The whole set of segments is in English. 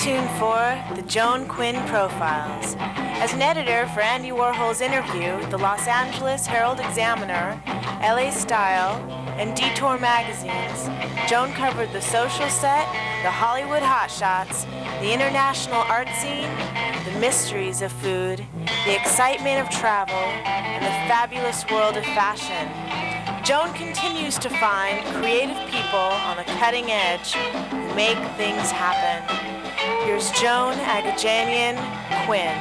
tuned for the Joan Quinn Profiles. As an editor for Andy Warhol's Interview, the Los Angeles Herald-Examiner, LA Style, and Detour magazines, Joan covered the social set, the Hollywood hotshots, the international art scene, the mysteries of food, the excitement of travel, and the fabulous world of fashion. Joan continues to find creative people on the cutting edge who make things happen. Here's Joan Agajanian Quinn.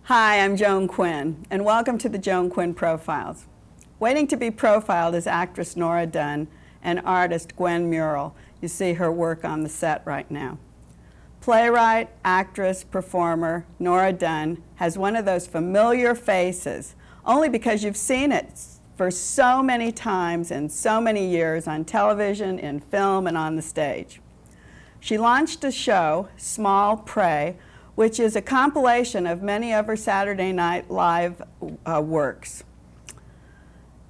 Hi, I'm Joan Quinn, and welcome to the Joan Quinn Profiles. Waiting to be profiled is actress Nora Dunn and artist Gwynn Murrill. You see her work on the set right now. Playwright, actress, performer Nora Dunn has one of those familiar faces, only because you've seen it for so many times and so many years on television, in film, and on the stage. She launched a show, Small Prey, which is a compilation of many of her Saturday Night Live works.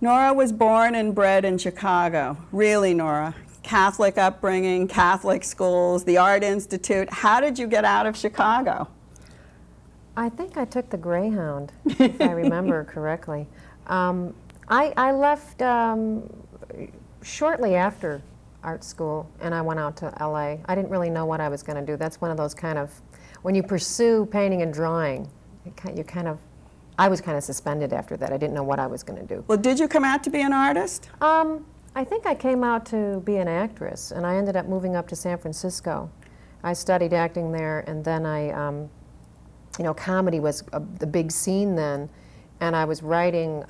Nora was born and bred in Chicago. Really, Nora? Catholic upbringing, Catholic schools, the Art Institute. How did you get out of Chicago? I think I took the Greyhound, if I remember correctly. I left shortly after art school, and I went out to LA. I didn't really know what I was going to do. That's one of those kind of, when you pursue painting and drawing, I was kind of suspended after that. I didn't know what I was going to do. Well, did you come out to be an artist? I think I came out to be an actress, and I ended up moving up to San Francisco. I studied acting there, and then comedy was the big scene then, and I was writing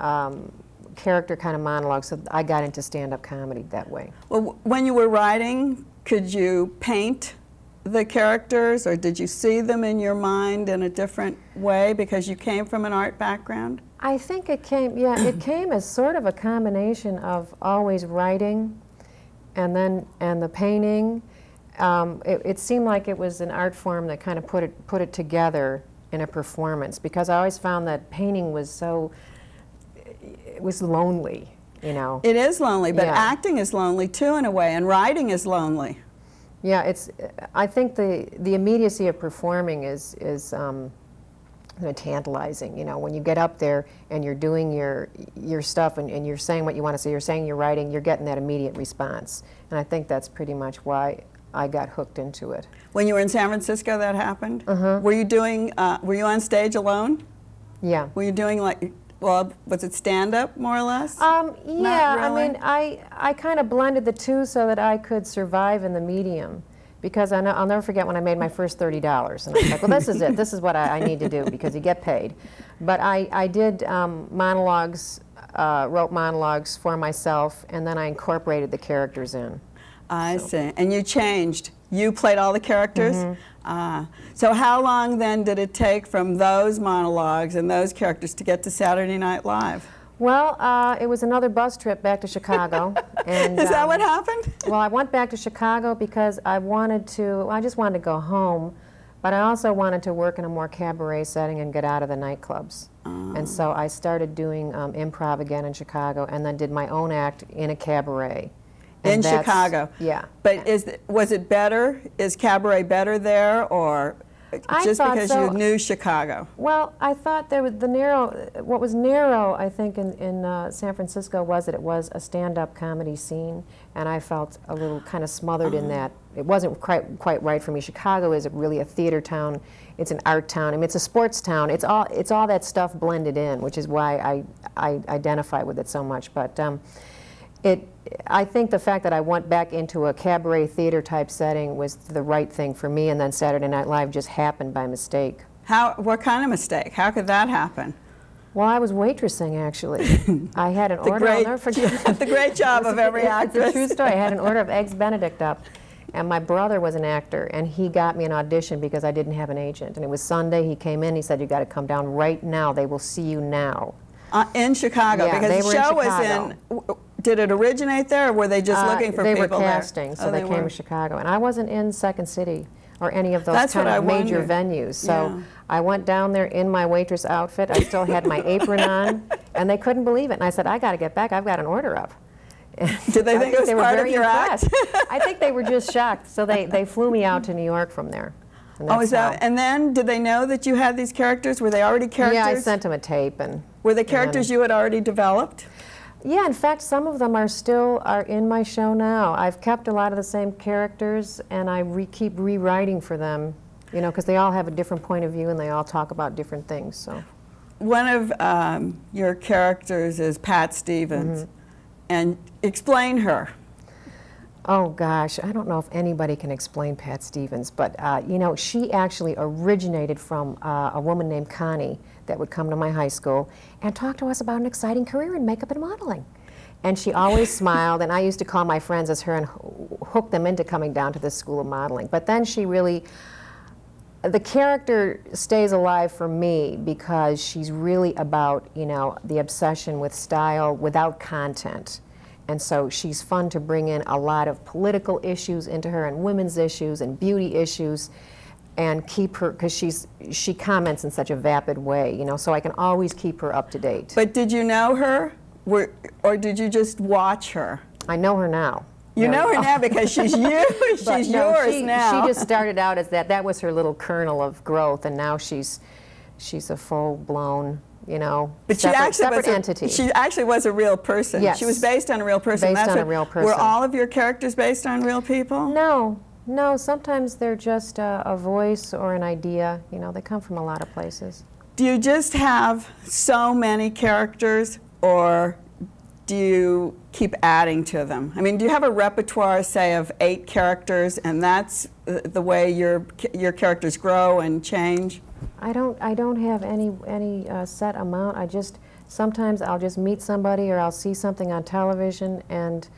character kind of monologues, so I got into stand-up comedy that way. Well, when you were writing, could you paint the characters, or did you see them in your mind in a different way because you came from an art background? I think it came as sort of a combination of always writing and the painting. It seemed like it was an art form that kind of put it together in a performance, because I always found that painting was it was lonely, you know. It is lonely, but yeah. Acting is lonely too in a way, and writing is lonely. Yeah, I think the immediacy of performing is tantalizing, you know, when you get up there and you're doing your stuff and you're saying what you want to say, you're saying you're writing, you're getting that immediate response. And I think that's pretty much why I got hooked into it. When you were in San Francisco, that happened? Uh-huh. Were you on stage alone? Yeah. Were you doing was it stand-up more or less? Yeah, really? I mean, I kind of blended the two so that I could survive in the medium. Because I'll never forget when I made my first $30. And I was like, well, this is it. This is what I need to do, because you get paid. But I did monologues, wrote monologues for myself, and then I incorporated the characters in. I see. And you changed. You played all the characters? Mm-hmm. So how long then did it take from those monologues and those characters to get to Saturday Night Live? Well, it was another bus trip back to Chicago. And, is that what happened? Well, I went back to Chicago because I just wanted to go home, but I also wanted to work in a more cabaret setting and get out of the nightclubs. And so I started doing improv again in Chicago, and then did my own act in a cabaret. In Chicago? Yeah. But was it better? Is cabaret better there, or just because you knew Chicago? Well, I thought there was what was narrow, I think, in San Francisco was that it was a stand-up comedy scene, and I felt a little kind of smothered in that. It wasn't quite right for me. Chicago is really a theater town. It's an art town. I mean, it's a sports town. It's all that stuff blended in, which is why I identify with it so much. But I think the fact that I went back into a cabaret theater type setting was the right thing for me, and then Saturday Night Live just happened by mistake. What kind of mistake? How could that happen? Well, I was waitressing, actually. I had an order, I'll never forget. The great job of every actress. It's a true story. I had an order of Eggs Benedict up, and my brother was an actor, and he got me an audition because I didn't have an agent. And it was Sunday. He came in, he said, "You got to come down right now. They will see you now." In Chicago, yeah, because the show was in. Did it originate there, or were they just looking for people there? They were casting, so they came to Chicago. And I wasn't in Second City or any of those kind of major venues. So I went down there in my waitress outfit. I still had my apron on, and they couldn't believe it. And I said, I got to get back. I've got an order up. Did they think it was they were part of very your impressed. act? I think they were just shocked. So they flew me out to New York from there. And Oh, is that's that? And then, did they know that you had these characters? Were they already characters? Yeah, I sent them a tape. And Were they characters you had already developed? yeah, in fact, some of them are in my show now. I've kept a lot of the same characters, and I keep rewriting for them, you know, because they all have a different point of view and they all talk about different things. So One of your characters is Pat Stevens, and explain her. oh gosh, I don't know if anybody can explain Pat Stevens, but you know, she actually originated from a woman named Connie that would come to my high school and talk to us about an exciting career in makeup and modeling. And she always smiled, and I used to call my friends as her and hook them into coming down to this school of modeling. But then she really, the character stays alive for me because she's really about, you know, the obsession with style without content. And so she's fun to bring in a lot of political issues into her and women's issues and beauty issues and keep her, because she comments in such a vapid way, you know, so I can always keep her up to date. But did you know her, or did you just watch her? I know her now. You Yeah. know her now because she's you. But She's no, yours now. She just started out as that. That was her little kernel of growth, and now she's a full-blown, you know, But separate entity. She actually was a real person. Yes. She was based on a real person. Based on a what- real person. Were all of your characters based on real people? No, sometimes they're just a voice or an idea. You know, they come from a lot of places. Do you just have so many characters, or do you keep adding to them? I mean, do you have a repertoire, say, of 8 characters, and that's the way your characters grow and change? I don't have any set amount. Sometimes I'll just meet somebody or I'll see something on television and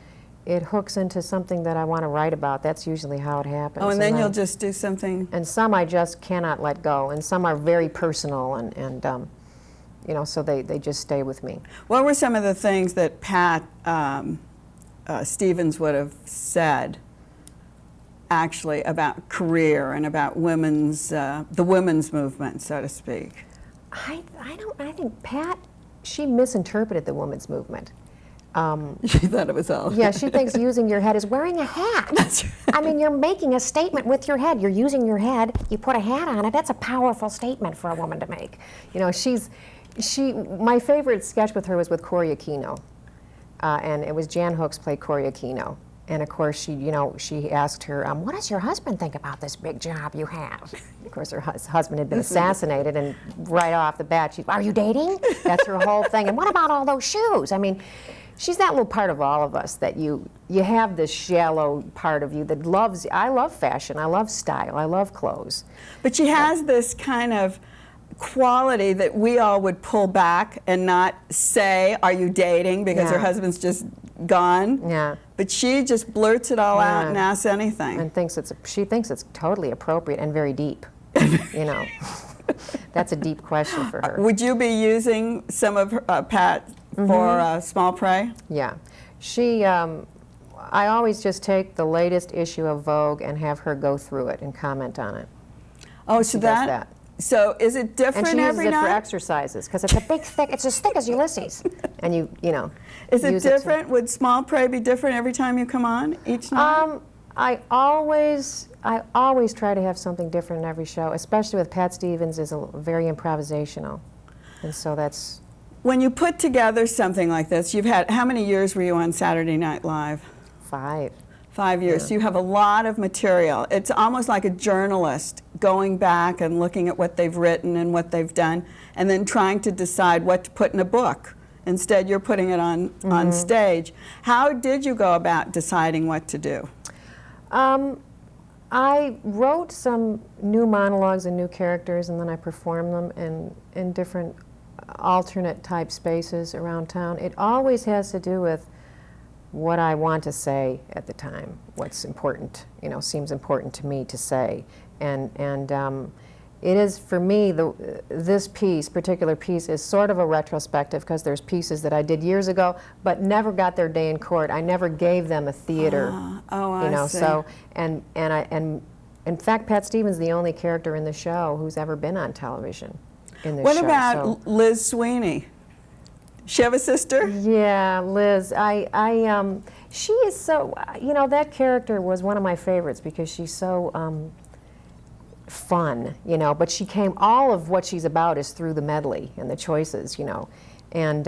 it hooks into something that I want to write about. That's usually how it happens. Oh, and then you'll just do something. And some I just cannot let go, and some are very personal, and you know, so they just stay with me. What were some of the things that Pat Stevens would have said, actually, about career and about the women's movement, so to speak? I think Pat, she misinterpreted the women's movement. She thought it was all. Yeah, she thinks using your head is wearing a hat. That's right. I mean, you're making a statement with your head. You're using your head. You put a hat on it. That's a powerful statement for a woman to make. You know, my favorite sketch with her was with Corey Aquino, and it was Jan Hooks played Corey Aquino. And of course, she asked her, what does your husband think about this big job you have? Of course, her husband had been assassinated, and right off the bat, are you dating? That's her whole thing. And what about all those shoes? I mean, she's that little part of all of us that you have this shallow part of you that loves, I love fashion, I love style, I love clothes. But she has this kind of quality that we all would pull back and not say, are you dating? Because her husband's just gone. Yeah. But she just blurts it all out and asks anything. And she thinks it's totally appropriate and very deep, you know. That's a deep question for her. Would you be using some of her, Pat for Small Prey? Yeah. I always just take the latest issue of Vogue and have her go through it and comment on it. Oh, so She does that. So is it different And she uses every it night? for exercises because it's a big thick, it's as thick as Ulysses. And you know. Is it use different? Would Small Prey be different every time you come on each night? I always try to have something different in every show, especially with Pat Stevens is very improvisational. And so that's... When you put together something like this, you've had, how many years were you on Saturday Night Live? 5. 5 years. Yeah. So you have a lot of material. It's almost like a journalist going back and looking at what they've written and what they've done, and then trying to decide what to put in a book. Instead, you're putting it on stage. How did you go about deciding what to do? I wrote some new monologues and new characters, and then I performed them in different alternate type spaces around town. It always has to do with what I want to say at the time, what's important, you know, seems important to me to say. And it is, for me, this particular piece is sort of a retrospective because there's pieces that I did years ago but never got their day in court. I never gave them a theater. I see. So, and in fact, Pat Stevens is the only character in the show who's ever been on television in this show. What about Liz Sweeney? She have a sister? Yeah, Liz. She is so, you know, that character was one of my favorites because she's so fun, you know, but all of what she's about is through the medley and the choices, you know, and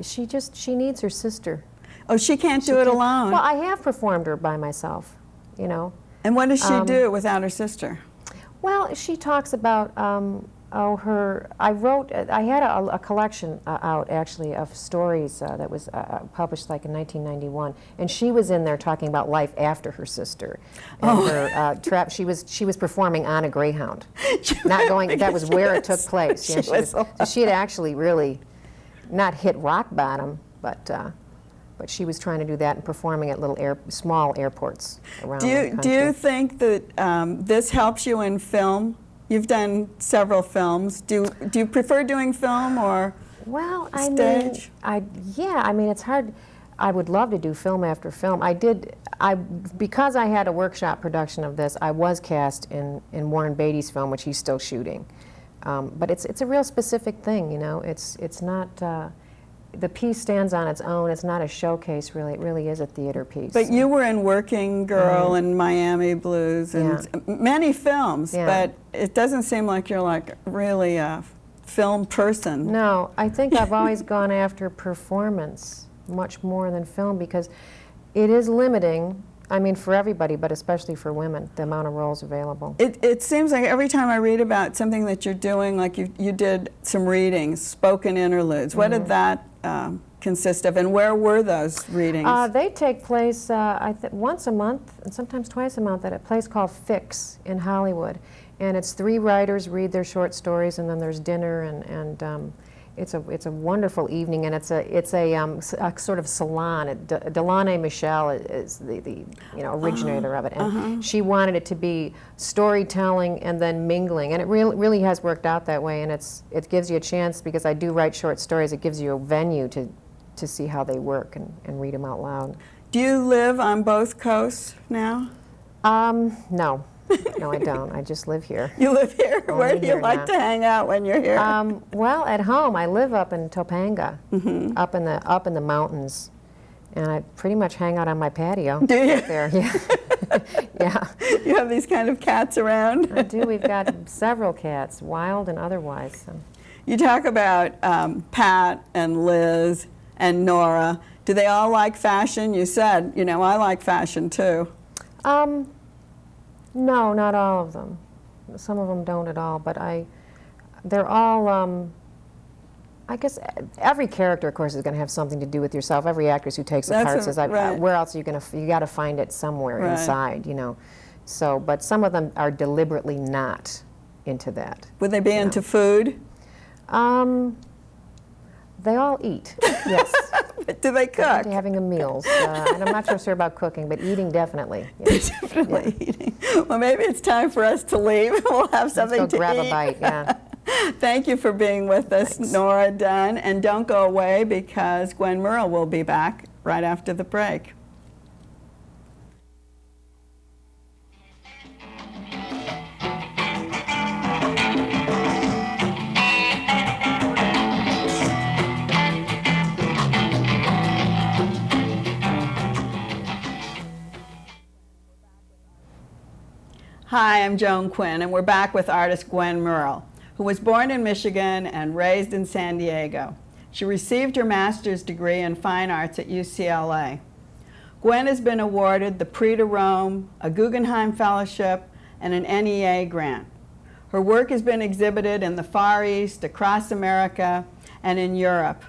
she needs her sister. Oh, she can't do it alone. Well, I have performed her by myself, you know. And what does she do without her sister? Well, she talks about, I had a collection out actually of stories that was published like in 1991, and she was in there talking about life after her sister. And her she was performing on a Greyhound, not going. That was where it took place. Yeah, so she had actually really not hit rock bottom, but she was trying to do that and performing at small airports around the country. Do you think that this helps you in film? You've done several films. Do you prefer doing film or stage? I mean, it's hard. I would love to do film after film. Because I had a workshop production of this, I was cast in Warren Beatty's film, which he's still shooting. But it's a real specific thing, you know. It's not. The piece stands on its own. It's not a showcase, really. It really is a theater piece. But you were in Working Girl and Miami Blues and many films, but it doesn't seem like you're like really a film person. No, I think I've always gone after performance much more than film because it is limiting. I mean, for everybody, but especially for women, the amount of roles available. It seems like every time I read about something that you're doing, like you did some readings, spoken interludes. What did that consist of, and where were those readings? They take place once a month, and sometimes twice a month, at a place called Fix in Hollywood. And it's 3 writers read their short stories, and then there's dinner, and it's a wonderful evening, and it's a sort of salon. Delaney Michelle is the originator of it, and she wanted it to be storytelling and then mingling, and it really has worked out that way. And it gives you a chance, because I do write short stories. It gives you a venue to see how they work and read them out loud. Do you live on both coasts now? No. No, I don't. I just live here. You live here? Where do you like to hang out when you're here? Well, at home, I live up in Topanga, up in the mountains, and I pretty much hang out on my patio. Do you? Up there, yeah. Yeah. You have these kind of cats around? I do. We've got several cats, wild and otherwise. So. You talk about Pat and Liz and Nora. Do they all like fashion? You said, I like fashion too. No, not all of them. Some of them don't at all, but they're all, I guess every character, of course, is going to have something to do with yourself. Every actress who takes a part says, where else are you going to, you got to find it somewhere inside, So, but some of them are deliberately not into that. Would they be into food? They all eat, yes. Do they cook? They're having a meals. And I'm not so sure about cooking, but eating definitely. Yes. Definitely eating. Well, maybe it's time for us to leave. We'll have something to eat. Let's go grab a bite, yeah. Thank you for being with us, Nora Dunn. And don't go away, because Gwynn Murrill will be back right after the break. Hi, I'm Joan Quinn, and we're back with artist Gwynn Murrill, who was born in Michigan and raised in San Diego. She received her master's degree in fine arts at UCLA. Gwynn has been awarded the Prix de Rome, a Guggenheim Fellowship, and an NEA grant. Her work has been exhibited in the Far East, across America, and in Europe.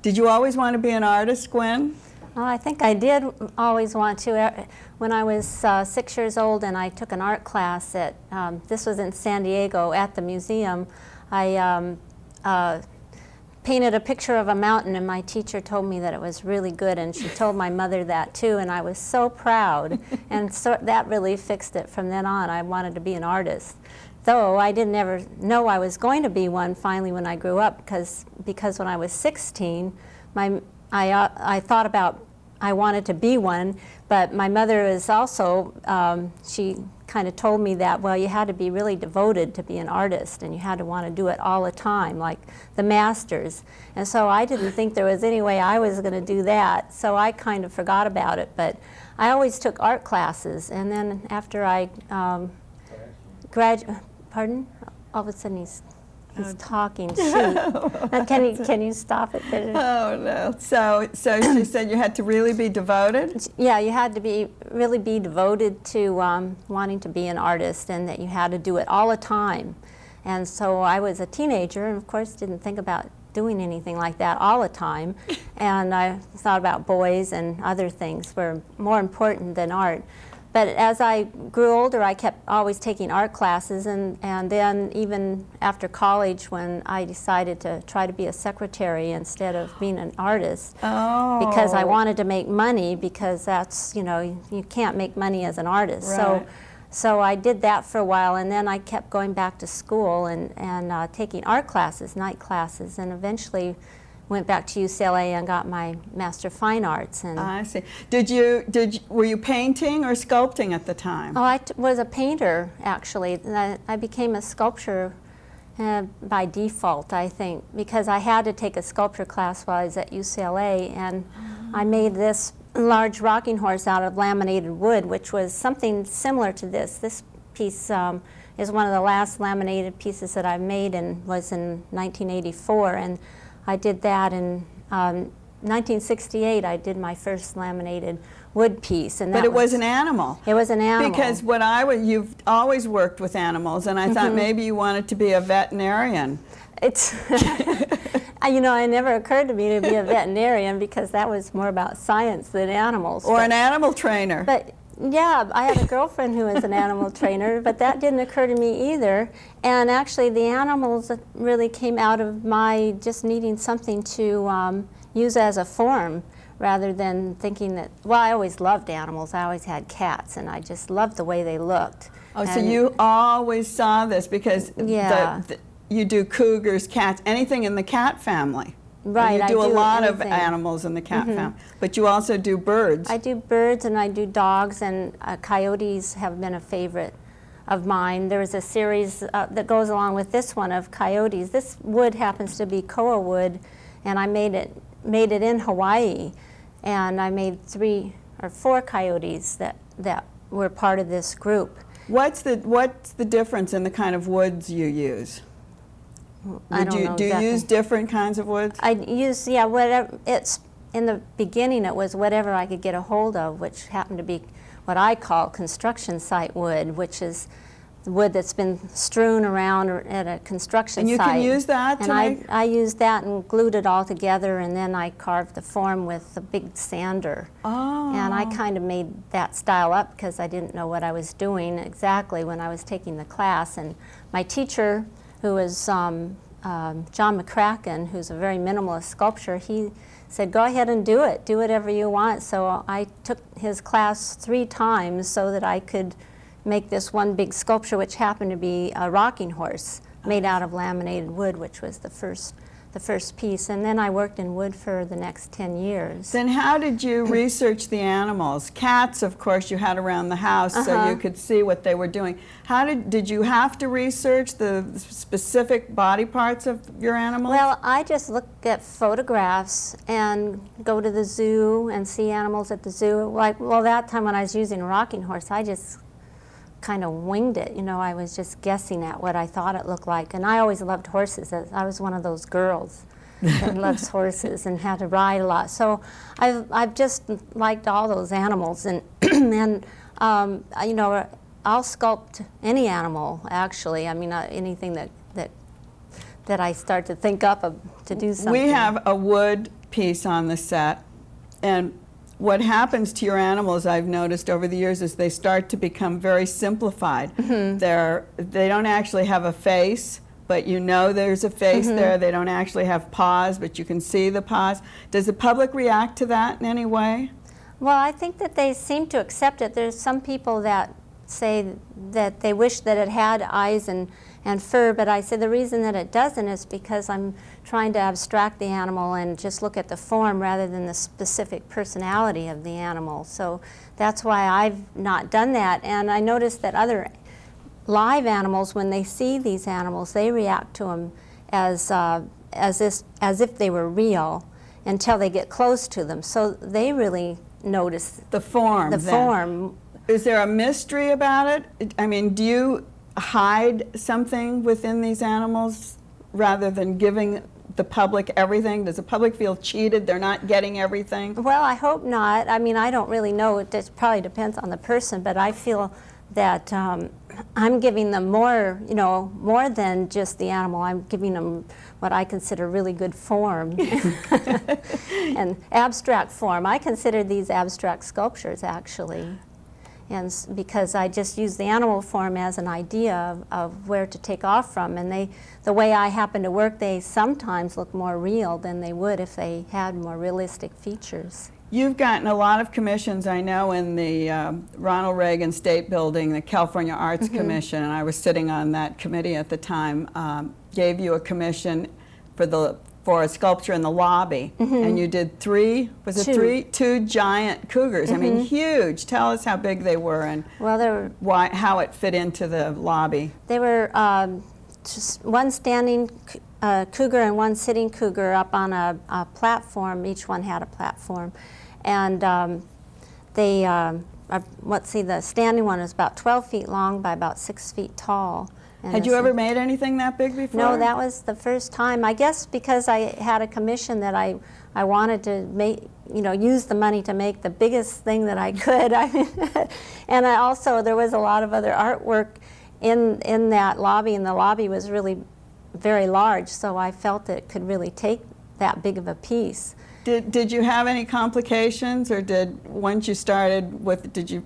Did you always want to be an artist, Gwynn? Well, I think I did always want to. When I was 6 years old and I took an art class at, this was in San Diego at the museum, I painted a picture of a mountain, and my teacher told me that it was really good, and she told my mother that too, and I was so proud. And so that really fixed it. From then on, I wanted to be an artist. Though I didn't ever know I was going to be one finally when I grew up, because when I was 16, I thought about I wanted to be one, but my mother is also, she kind of told me that, well, you had to be really devoted to be an artist, and you had to want to do it all the time, like the masters. And so I didn't think there was any way I was going to do that, so I kind of forgot about it. But I always took art classes, and then after I pardon? All of a sudden he's talking. Shoot. Can you stop it? Oh no! So she said you had to really be devoted. Yeah, you had to really be devoted to wanting to be an artist, and that you had to do it all the time. And so I was a teenager, and of course didn't think about doing anything like that all the time. And I thought about boys and other things were more important than art. But as I grew older, I kept always taking art classes, and then even after college, when I decided to try to be a secretary instead of being an artist, because I wanted to make money, because that's, you can't make money as an artist. Right. So I did that for a while, and then I kept going back to school and taking art classes, night classes, and eventually went back to UCLA and got my Master of Fine Arts. And I see. Were you painting or sculpting at the time? Oh, I was a painter, actually. I became a sculptor by default, I think, because I had to take a sculpture class while I was at UCLA, and I made this large rocking horse out of laminated wood, which was something similar to this. This piece is one of the last laminated pieces that I've made, and was in 1984. And I did that in 1968. I did my first laminated wood piece, and but it was an animal. It was an animal. Because you've always worked with animals, and I thought maybe you wanted to be a veterinarian. It's it never occurred to me to be a veterinarian, because that was more about science than animals. Or an animal trainer. But yeah, I had a girlfriend who was an animal trainer, but that didn't occur to me either. And actually, the animals really came out of my just needing something to use as a form, rather than thinking that, well, I always loved animals. I always had cats, and I just loved the way they looked. Oh, so you always saw this, because yeah. You do cougars, cats, anything in the cat family. Right, you do a lot anything. of animals in the cat family, but you also do birds. I do birds, and I do dogs, and coyotes have been a favorite of mine. There was a series that goes along with this one of coyotes. This wood happens to be koa wood, and I made it in Hawaii, and I made 3 or 4 coyotes that were part of this group. What's the difference in the kind of woods you use? I don't know Do you exactly. use different kinds of woods? I use, whatever. It's in the beginning, it was whatever I could get a hold of, which happened to be what I call construction site wood, which is wood that's been strewn around at a construction site. And you can use that to make? I used that and glued it all together, and then I carved the form with a big sander. Oh. And I kind of made that style up, because I didn't know what I was doing exactly when I was taking the class. And my teacher, who was John McCracken, who's a very minimalist sculptor, he said, go ahead and do whatever you want. So I took his class 3 times so that I could make this one big sculpture, which happened to be a rocking horse made out of laminated wood, which was the first piece. And then I worked in wood for the next 10 years. Then how did you research the animals? Cats, of course, you had around the house, so you could see what they were doing. Did you have to research the specific body parts of your animals? Well, I just look at photographs and go to the zoo and see animals at the zoo. That time when I was using a rocking horse, I just kind of winged it. I was just guessing at what I thought it looked like. And I always loved horses. I was one of those girls that loves horses and had to ride a lot. So I've just liked all those animals. And I'll sculpt any animal, actually. I mean, anything that I start to think up to do something. We have a wood piece on the set, and what happens to your animals, I've noticed over the years, is they start to become very simplified. They don't actually have a face, but there's a face there. They don't actually have paws, but you can see the paws. Does the public react to that in any way? Well, I think that they seem to accept it. There's some people that say that they wish that it had eyes and and fur, but I said the reason that it doesn't is because I'm trying to abstract the animal and just look at the form rather than the specific personality of the animal. So that's why I've not done that. And I noticed that other live animals, when they see these animals, they react to them as if they were real until they get close to them. So they really notice the form. The form. Is there a mystery about it? I mean, do you hide something within these animals rather than giving the public everything? Does the public feel cheated? They're not getting everything? Well, I hope not. I mean, I don't really know. It just probably depends on the person, but I feel that I'm giving them more, you know, more than just the animal. I'm giving them what I consider really good form and abstract form. I consider these abstract sculptures, actually. And because I just use the animal form as an idea of where to take off from, and the way I happen to work, they sometimes look more real than they would if they had more realistic features. You've gotten a lot of commissions, I know, in the Ronald Reagan State Building, the California Arts Commission, and I was sitting on that committee at the time, gave you a commission for a sculpture in the lobby, and you did two giant cougars. I mean, huge. Tell us how big they were and how it fit into the lobby. They were just one standing cougar and one sitting cougar up on a platform. Each one had a platform, and the standing one is about 12 feet long by about 6 feet tall. Had you ever made anything that big before? No, that was the first time. I guess because I had a commission that I wanted to make, you know, use the money to make the biggest thing that I could. I mean, and there was a lot of other artwork in that lobby, and the lobby was really very large, so I felt it could really take that big of a piece. Did you have any complications, or once you started with, did you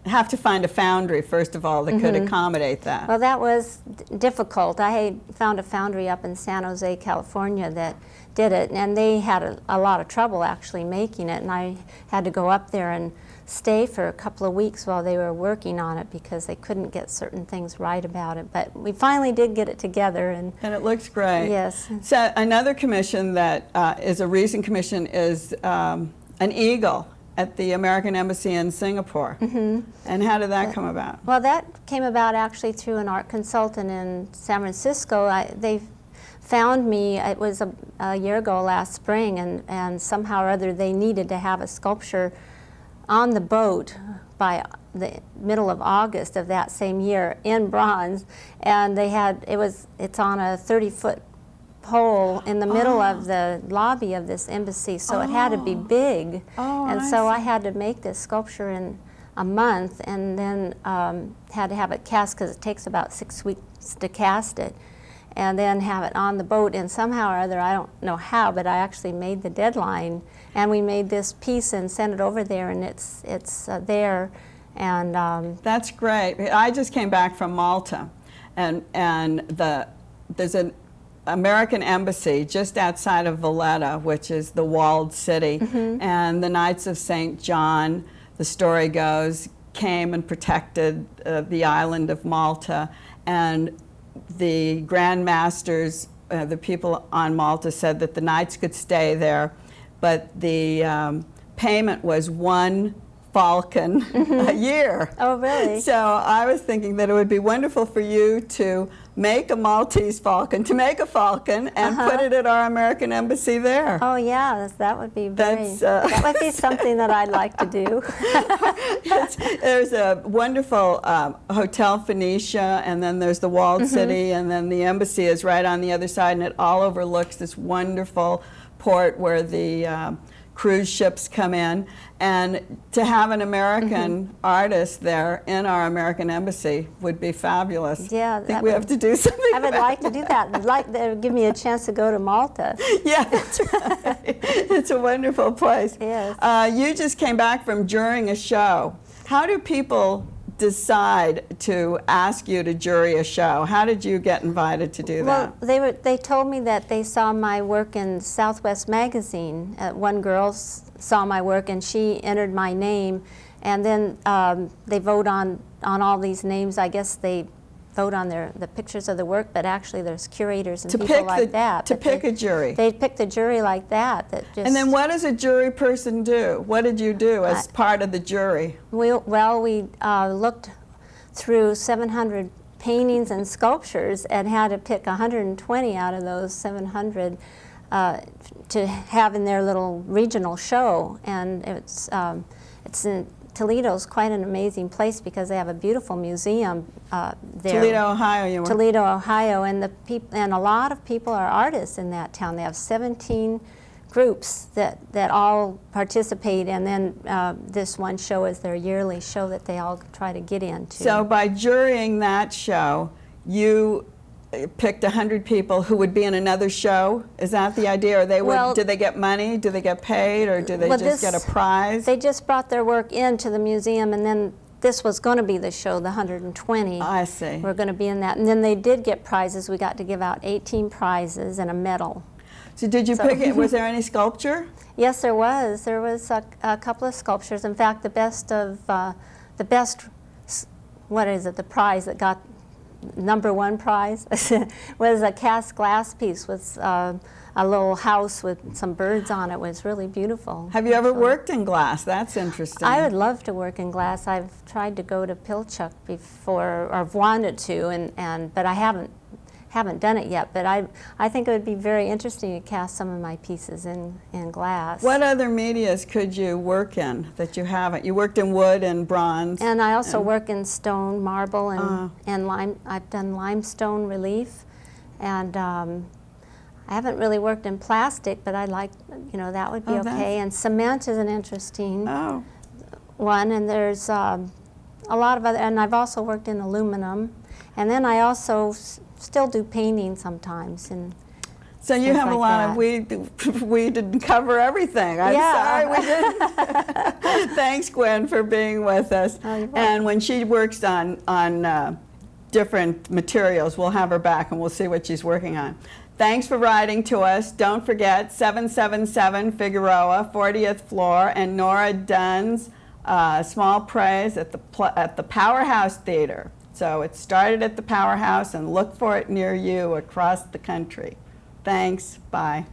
have to find a foundry, first of all, that could accommodate that? Well, that was difficult. I had found a foundry up in San Jose, California that did it, and they had a lot of trouble actually making it, and I had to go up there and stay for a couple of weeks while they were working on it because they couldn't get certain things right about it. But we finally did get it together. And it looks great. Yes. So another commission that is a recent commission is an eagle at the American Embassy in Singapore. And how did that come about? Well, that came about actually through an art consultant in San Francisco. They found me, it was a year ago last spring, and somehow or other they needed to have a sculpture on the boat by the middle of August of that same year in bronze, and it's on a 30-foot pole in the middle of the lobby of this embassy, so it had to be big. And so I had to make this sculpture in a month, and then had to have it cast because it takes about 6 weeks to cast it, and then have it on the boat. And somehow or other, I don't know how, but I actually made the deadline, and we made this piece and sent it over there, and it's there. And that's great. I just came back from Malta, and there's an American embassy just outside of Valletta, which is the walled city, and the Knights of St. John, the story goes, came and protected the island of Malta, and the Grand Masters, the people on Malta, said that the Knights could stay there, but the payment was 1 falcon a year. Oh, really? So I was thinking that it would be wonderful for you to make a Maltese falcon, and put it at our American embassy there. Oh, yeah, that would be that would be something that I'd like to do. There's a wonderful Hotel Phoenicia, and then there's the walled city, and then the embassy is right on the other side, and it all overlooks this wonderful port where the cruise ships come in, and to have an American artist there in our American embassy would be fabulous. Yeah, I think we have to do something. I would like to do that. I'd like to give me a chance to go to Malta. Yeah, that's right. It's a wonderful place. Yes. You just came back from jurying a show. How do people decide to ask you to jury a show? How did you get invited to do that? Well, they told me that they saw my work in Southwest magazine. One girl saw my work and she entered my name, and then they vote on all these names. I guess they vote on the pictures of the work, but actually there's curators and To people pick like that. to pick a jury. They pick the jury like that. And then what does a jury person do? What did you do as part of the jury? We looked through 700 paintings and sculptures and had to pick 120 out of those 700 to have in their little regional show. And it's in Toledo's quite an amazing place because they have a beautiful museum there. Toledo, Ohio, you were? Toledo, Ohio, and a lot of people are artists in that town. They have 17 groups that all participate, and then this one show is their yearly show that they all try to get into. So by jurying that show, you picked 100 people who would be in another show? Is that the idea? Or they would, do they get money? Do they get paid? Or do they just get a prize? They just brought their work into the museum, and then this was going to be the show, the 120. I see. We're going to be in that. And then they did get prizes. We got to give out 18 prizes and a medal. So did you pick it? Was there any sculpture? Yes, there was. There was a couple of sculptures. In fact, the best, what is it, the prize that got #1 prize was a cast glass piece with a little house with some birds on it. It was really beautiful. Have you ever worked in glass? That's interesting. I would love to work in glass. I've tried to go to Pilchuck before, or I've wanted to, but I haven't done it yet. But I think it would be very interesting to cast some of my pieces in glass. What other medias could you work in that you haven't? You worked in wood and bronze. And I also work in stone, marble, and lime. I've done limestone relief, and I haven't really worked in plastic, but I like, that would be okay. And cement is an interesting one, and there's a lot of other, and I've also worked in aluminum, and then I also still do painting sometimes. And so you have like a lot of, we didn't cover everything. I'm sorry we didn't. Thanks, Gwynn, for being with us. Oh, you're welcome. And when she works on different materials, we'll have her back and we'll see what she's working on. Thanks for writing to us. Don't forget 777 Figueroa, 40th floor, and Nora Dunn's small praise at the Powerhouse Theater. So it started at the Powerhouse, and look for it near you across the country. Thanks. Bye.